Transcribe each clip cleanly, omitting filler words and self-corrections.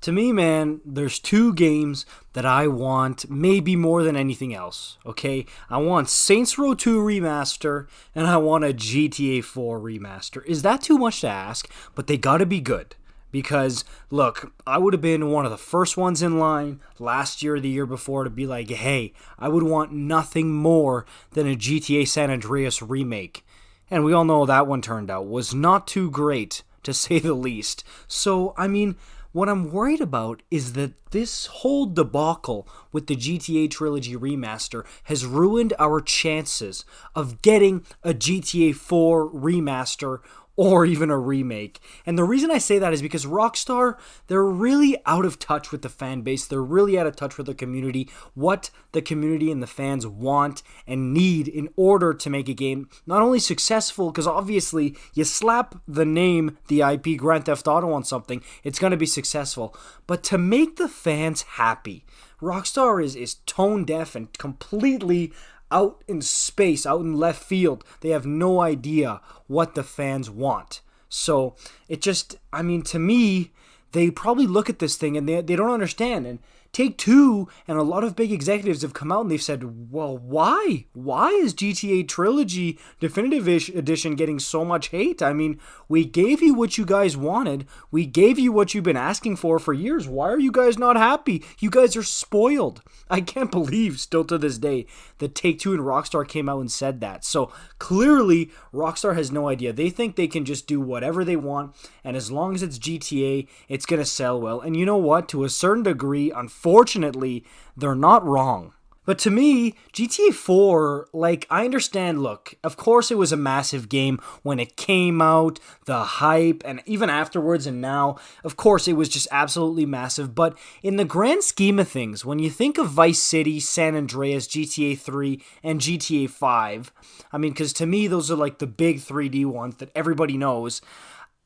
To me, man, there's two games that I want maybe more than anything else, okay? I want Saints Row 2 Remaster, and I want a GTA 4 Remaster. Is that too much to ask? But they gotta be good. Because, look, I would have been one of the first ones in line last year or the year before to be like, hey, I would want nothing more than a GTA San Andreas remake. And we all know how that one turned out. Was not too great, to say the least. So, I mean, what I'm worried about is that this whole debacle with the GTA Trilogy remaster has ruined our chances of getting a GTA 4 remaster or even a remake. And the reason I say that is because Rockstar, they're really out of touch with the fan base. They're really out of touch with the community, what the community and the fans want and need in order to make a game not only successful, because obviously you slap the name, the IP Grand Theft Auto on something, it's going to be successful, but to make the fans happy. Rockstar is tone deaf and completely out in space, out in left field. They have no idea what the fans want. So it just, I mean, to me, they probably look at this thing and they don't understand. And Take-Two and a lot of big executives have come out and they've said, well, why? Why is GTA Trilogy Definitive Edition getting so much hate? I mean, we gave you what you guys wanted. We gave you what you've been asking for years. Why are you guys not happy? You guys are spoiled. I can't believe still to this day that Take-Two and Rockstar came out and said that. So clearly, Rockstar has no idea. They think they can just do whatever they want, and as long as it's GTA, it's going to sell well. And you know what? To a certain degree, unfortunately, they're not wrong. But to me, GTA 4, like, I understand, look, of course it was a massive game when it came out, the hype, and even afterwards and now, of course it was just absolutely massive, but in the grand scheme of things, when you think of Vice City, San Andreas, GTA 3, and GTA 5, I mean, because to me, those are like the big 3D ones that everybody knows,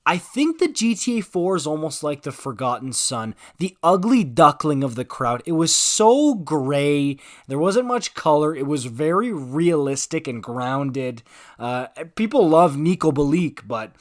I think the GTA 4 is almost like the forgotten son, the ugly duckling of the crowd. It was so gray, there wasn't much color, it was very realistic and grounded. People love Niko Bellic, but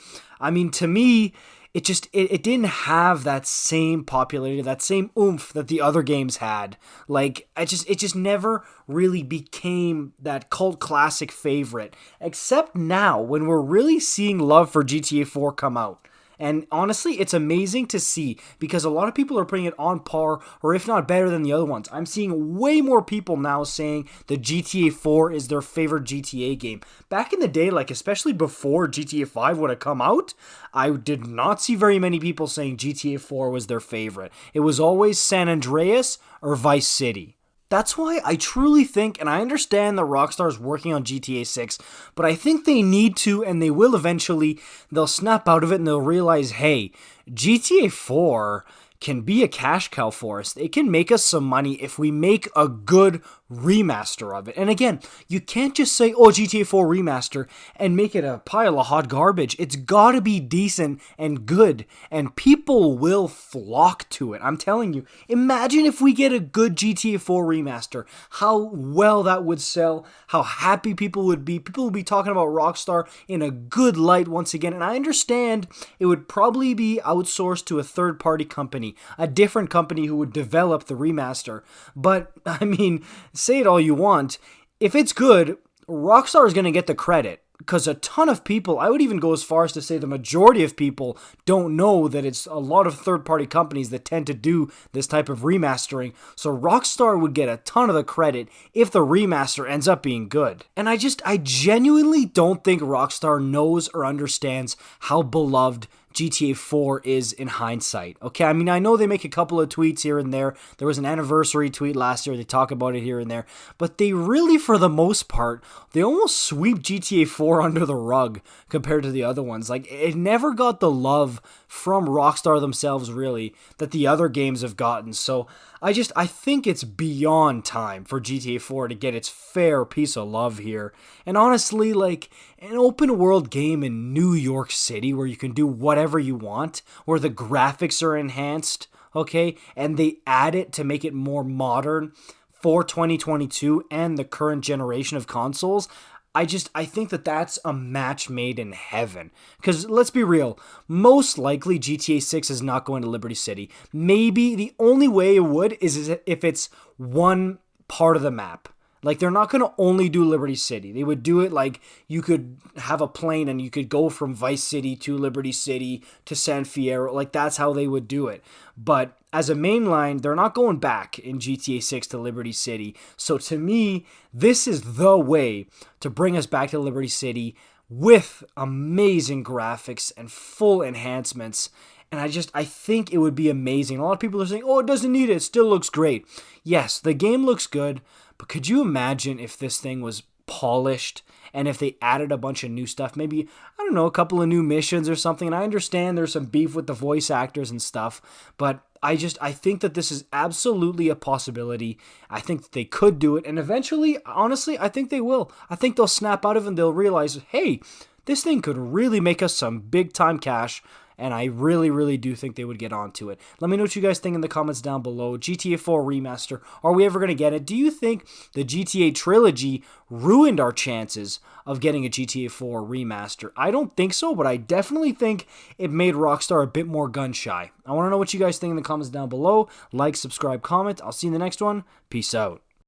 I mean, to me, it didn't have that same popularity, that same oomph that the other games had. Like, it just never really became that cult classic favorite. Except now, when we're really seeing love for GTA 4 come out. And honestly, it's amazing to see because a lot of people are putting it on par or if not better than the other ones. I'm seeing way more people now saying that GTA 4 is their favorite GTA game. Back in the day, like especially before GTA 5 would have come out, I did not see very many people saying GTA 4 was their favorite. It was always San Andreas or Vice City. That's why I truly think, and I understand that Rockstar's working on GTA 6, but I think they need to, and they will eventually, they'll snap out of it and they'll realize, hey, GTA 4 can be a cash cow for us. It can make us some money if we make a good remaster of it. And again, you can't just say, oh, GTA 4 remaster and make it a pile of hot garbage. It's gotta be decent and good, and people will flock to it. I'm telling you, imagine if we get a good GTA 4 remaster, how well that would sell, how happy people would be. People would be talking about Rockstar in a good light once again, and I understand it would probably be outsourced to a third-party company, a different company who would develop the remaster, but, I mean, say it all you want, if it's good, Rockstar is going to get the credit, because a ton of people, I would even go as far as to say the majority of people don't know that it's a lot of third-party companies that tend to do this type of remastering, so Rockstar would get a ton of the credit if the remaster ends up being good. And I genuinely don't think Rockstar knows or understands how beloved GTA 4 is in hindsight. Okay, I mean, I know they make a couple of tweets here and there. There was an anniversary tweet last year. They talk about it here and there. But they really, for the most part, they almost sweep GTA 4 under the rug compared to the other ones. Like, it never got the love from Rockstar themselves, really, that the other games have gotten. So I think it's beyond time for GTA 4 to get its fair piece of love here. And honestly, like, an open world game in New York City where you can do whatever you want, where the graphics are enhanced, okay, and they add it to make it more modern for 2022 and the current generation of consoles, I think that that's a match made in heaven. Because let's be real, most likely GTA 6 is not going to Liberty City. Maybe the only way it would is if it's one part of the map. Like, they're not going to only do Liberty City. They would do it like you could have a plane and you could go from Vice City to Liberty City to San Fierro. Like, that's how they would do it. But as a main line, they're not going back in GTA 6 to Liberty City. So to me, this is the way to bring us back to Liberty City with amazing graphics and full enhancements. And I think it would be amazing. A lot of people are saying, oh, it doesn't need it. It still looks great. Yes, the game looks good. But could you imagine if this thing was polished and if they added a bunch of new stuff? Maybe, I don't know, a couple of new missions or something. And I understand there's some beef with the voice actors and stuff. But I think that this is absolutely a possibility. I think that they could do it. And eventually, honestly, I think they will. I think they'll snap out of it and they'll realize, hey, this thing could really make us some big time cash. And I really, really do think they would get onto it. Let me know what you guys think in the comments down below. GTA 4 Remaster, are we ever going to get it? Do you think the GTA Trilogy ruined our chances of getting a GTA 4 Remaster? I don't think so, but I definitely think it made Rockstar a bit more gun-shy. I want to know what you guys think in the comments down below. Like, subscribe, comment. I'll see you in the next one. Peace out.